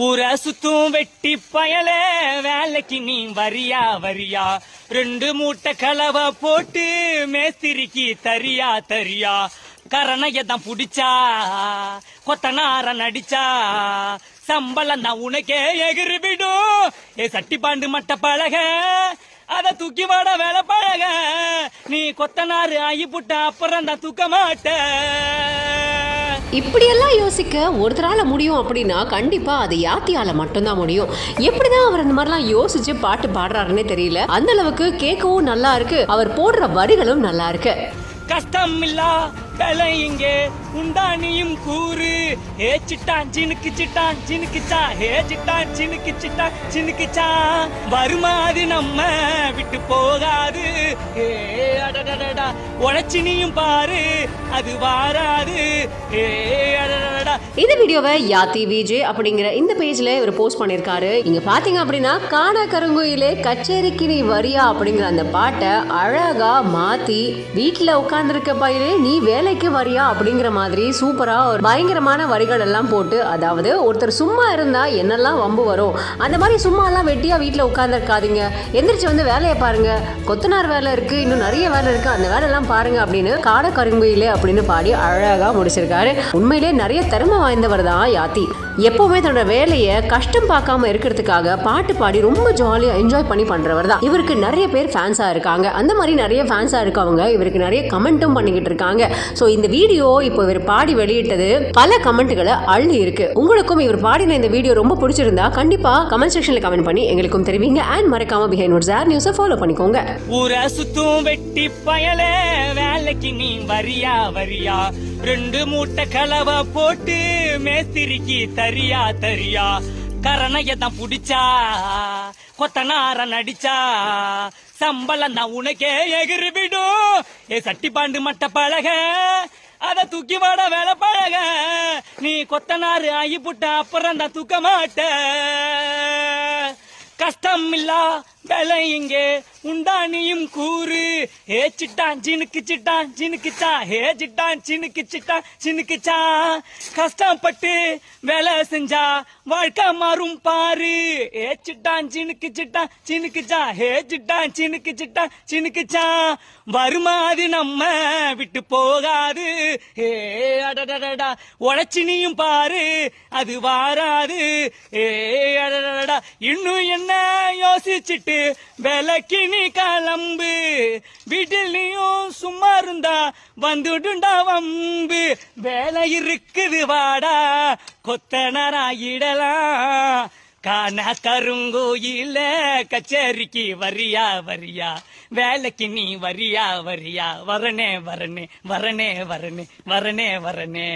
ஊரை சுத்தும் வெட்டி பயலே வேலைக்கு நீ வரியா வரியா 2 மூட்டை கலவை போட்டு மேஸ்திரிக்கு தரியா தரியா கரணையதான் புடிச்சா கொத்தனார நடிச்சா சம்பளம் தான் உனக்கே எகிரி விடும் ஏ சட்டி பாண்டு மட்ட பழக அத தூக்கி வாட வேலை பழக நீ கொத்தனாரு ஆகி புட்ட அப்புறம் தான் தூக்க மாட்ட. இப்படியெல்லாம் யோசிக்க ஒருத்தரால முடியும் அப்படின்னா கண்டிப்பா அது யாத்தியால மட்டும்தான் முடியும். எப்படிதான் அவர் அந்த மாதிரிலாம் யோசிச்சு பாட்டு பாடுறாருன்னே தெரியல. அந்த அளவுக்கு கேட்கவும் நல்லா இருக்கு, அவர் போடுற வரிகளும் நல்லா இருக்கு. கஷ்டம் இல்லா வேலை இங்கே உண்டானியும் கூறு ஏ சிட்டான் சினுக்கு சிட்டான் சினுக்குச்சா ஏ சிட்டான் சினுக்கு சிட்டான் சினுக்குச்சா வருமாது நம்ம விட்டு போகாது ஏ அடடடடா உழைச்சினியும் பாரு அது வாராது ஏ அடடடா. இந்த வீடியோவை யாத்தி விஜே அப்படிங்கிற இந்த பேஜ்ல இவர் போஸ்ட் பண்ணிருக்காரு. இங்க பாத்தீங்க அப்படின்னா காண கருங்குயிலே கச்சேரிக்கு நீ வரியா அப்படிங்கிற அந்த பாட்டை அழகா மாத்தி வீட்டுல உட்கார்ந்துருக்க பயிரே நீ வேலைக்கு வரியா அப்படிங்கிற மாதிரி சூப்பரா ஒரு பயங்கரமான வரிகள் எல்லாம் போட்டு, அதாவது ஒருத்தர் சும்மா இருந்தா என்னெல்லாம் வம்பு வரும் அந்த மாதிரி சும்மா எல்லாம் வெட்டியா வீட்டுல உட்கார்ந்து இருக்காதீங்க, எந்திரிச்சு வந்து வேலையை பாருங்க, கொத்தனார் வேலை இருக்கு, இன்னும் நிறைய வேலை இருக்கு, அந்த வேலை எல்லாம் பாருங்க அப்படின்னு காண கருங்குயிலே அப்படின்னு பாடி அழகா முடிச்சிருக்காரு. உண்மையிலே நிறைய திறமை வாய்ந்தவர் தான் யாத்தி. எப்பவுமே தன்னோட வேலையை கஷ்டம் பார்க்காம இருக்கிறதுக்காக பாட்டு பாடி ரொம்ப ஜாலியா என்ஜாய் பண்ணி பண்றவர் தான். இவருக்கு நிறைய பேர் ஃபேன்ஸா இருக்காங்க. அந்த மாதிரி நிறைய ஃபேன்ஸா இருக்கவங்க இவருக்கு நிறைய கமெண்ட்டும் பண்ணிக்கிட்டு இருக்காங்க. ஸோ இந்த வீடியோ இப்போ இவர் பாடி வெளியிட்டது பல கமெண்ட்களை அள்ளி இருக்கு. உங்களுக்கும் இவர் பாடின இந்த வீடியோ ரொம்ப பிடிச்சிருந்தா கண்டிப்பா கமெண்ட் செக்ஷன்ல கமெண்ட் பண்ணி எங்களுக்கும் தெரிவிங்க. அண்ட் மறக்காம பிஹைண்ட் நோட்ஸ் ஆர் நியூஸை ஃபாலோ பண்ணிக்கோங்க. ஊரை சுத்தும் வெட்டி பயலே வேலைக்கு நீ வரியா வரியா 2 மூட்டை கலவை போட்டு மேஸ்திரிக்கு தரியா தரியா கரணையதான் புடிச்சா கொத்தனார நடிச்சா சம்பளம் தான் உனக்கே எகிரி விடும் ஏ சட்டி பாண்டு மட்ட பழக அத தூக்கி வாட வேலை பழக நீ கொத்தனாரு ஆகி புட்ட அப்புறம் தான் தூக்க மாட்ட. கஷ்டம் இல்லா வேலை இங்கே உண்டானியும் கூறு ஏ சிட்டான் சினுக்கு சிட்டான் சினுக்குச்சா ஏ சிட்டான் சினுக்கு சிட்டான் சினுக்குச்சா கஷ்டப்பட்டு வேலை செஞ்சா வாழ்க்கை மாறும் பாரு ஏ சிட்டான் சினுக்கு சிட்டான் சினுக்குச்சா ஏ சிட்டான் சினுக்கு சிட்டான் சினுக்குச்சா வருமாது நம்ம விட்டு போகாது ஏ அடடடடா உழைச்சினியும் பாரு அது வாராது ஏ அடடடா. இன்னும் என்ன யோசிச்சுட்டு வேலைக்கு நீ கிளம்பு, வீட்டிலையும் சும்மா இருந்தா வந்துடுண்டா வம்பு, வேலை இருக்குது வாடா கொத்தனராயிடலாம் காண கருங்கோயில கச்சேரிக்கு வரியா வரியா வேலைக்கு நீ வரியா வரியா வரனே வரனே வரனே வரனே வரனே வரனே.